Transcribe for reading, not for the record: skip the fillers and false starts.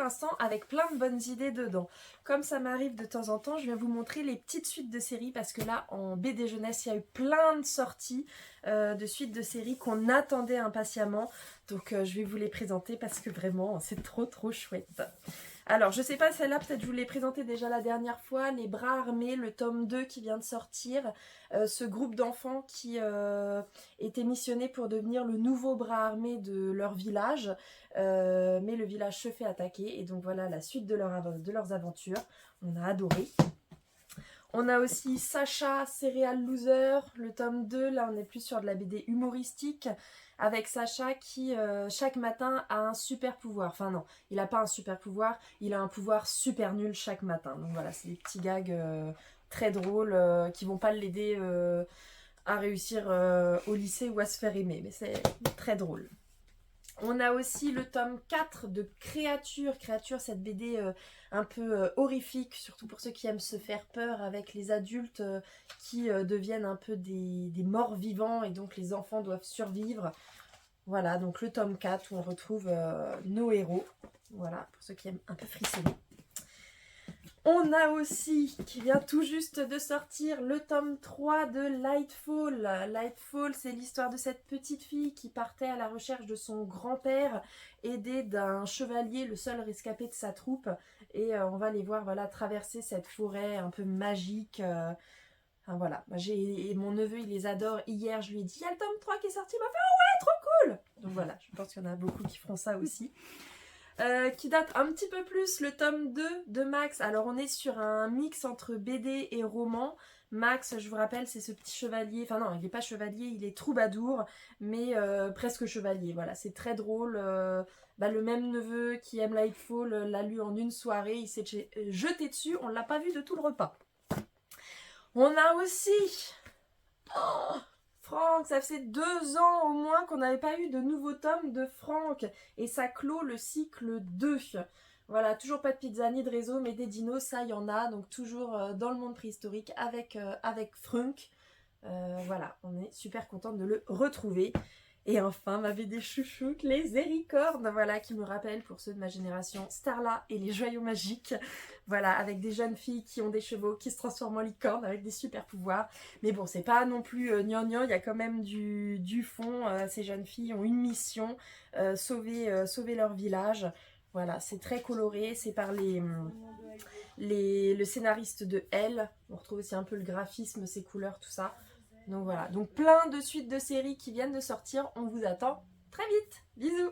l'instant avec plein de bonnes idées dedans. Comme ça m'arrive de temps en temps, je vais vous montrer les petites suites de séries parce que là, en BD jeunesse, il y a eu plein de sorties de suites de séries qu'on attendait impatiemment. Donc je vais vous les présenter parce que vraiment, c'est trop chouette. Alors, je sais pas, celle-là, peut-être je vous l'ai présentée déjà la dernière fois, Les Bras Armés, le tome 2 qui vient de sortir. Ce groupe d'enfants qui était missionné pour devenir le nouveau bras armé de leur village. Mais le village se fait attaquer et donc voilà la suite de leurs aventures. On a adoré. On a aussi Sacha, Serial Loser, le tome 2. Là, on est plus sur de la BD humoristique avec Sacha qui, chaque matin, a un super pouvoir. Enfin non, il n'a pas un super pouvoir, il a un pouvoir super nul chaque matin. Donc voilà, c'est des petits gags très drôles qui vont pas l'aider à réussir au lycée ou à se faire aimer. Mais c'est très drôle. On a aussi le tome 4 de Créature. Créature, cette BD un peu horrifique, surtout pour ceux qui aiment se faire peur avec les adultes qui deviennent un peu des morts vivants et donc les enfants doivent survivre. Voilà, donc le tome 4 où on retrouve nos héros. Voilà, pour ceux qui aiment un peu frissonner. On a aussi, qui vient tout juste de sortir, le tome 3 de Lightfall. Lightfall, c'est l'histoire de cette petite fille qui partait à la recherche de son grand-père, aidée d'un chevalier, le seul rescapé de sa troupe. Et on va les voir traverser cette forêt un peu magique. Enfin, voilà, et mon neveu, il les adore. Hier, je lui ai dit, il y a le tome 3 qui est sorti. Il m'a fait, oh ouais, trop cool. Donc voilà, je pense qu'il y en a beaucoup qui feront ça aussi. Qui date un petit peu plus, le tome 2 de Max. Alors on est sur un mix entre BD et roman. Max, je vous rappelle, c'est ce petit chevalier, enfin non, il n'est pas chevalier, il est troubadour, mais presque chevalier. Voilà, c'est très drôle. Le même neveu qui aime Lightfall l'a lu en une soirée, il s'est jeté dessus, on ne l'a pas vu de tout le repas. On a aussi... Oh, Franck, ça faisait 2 ans au moins qu'on n'avait pas eu de nouveau tome de Franck. Et ça clôt le cycle 2. Voilà, toujours pas de pizza ni de réseau, mais des dinos, ça y en a. Donc toujours dans le monde préhistorique avec Franck. Voilà, on est super contente de le retrouver. Et enfin, ma BD chouchoute, les Héricornes, voilà, qui me rappellent pour ceux de ma génération Starla et les Joyaux Magiques. Voilà, avec des jeunes filles qui ont des chevaux, qui se transforment en licornes avec des super pouvoirs. Mais bon, c'est pas non plus gnangnan, il y a quand même du fond. Ces jeunes filles ont une mission, sauver leur village. Voilà, c'est très coloré, c'est par le scénariste de Elle. On retrouve aussi un peu le graphisme, ses couleurs, tout ça. Donc voilà, donc plein de suites de séries qui viennent de sortir. On vous attend très vite. Bisous!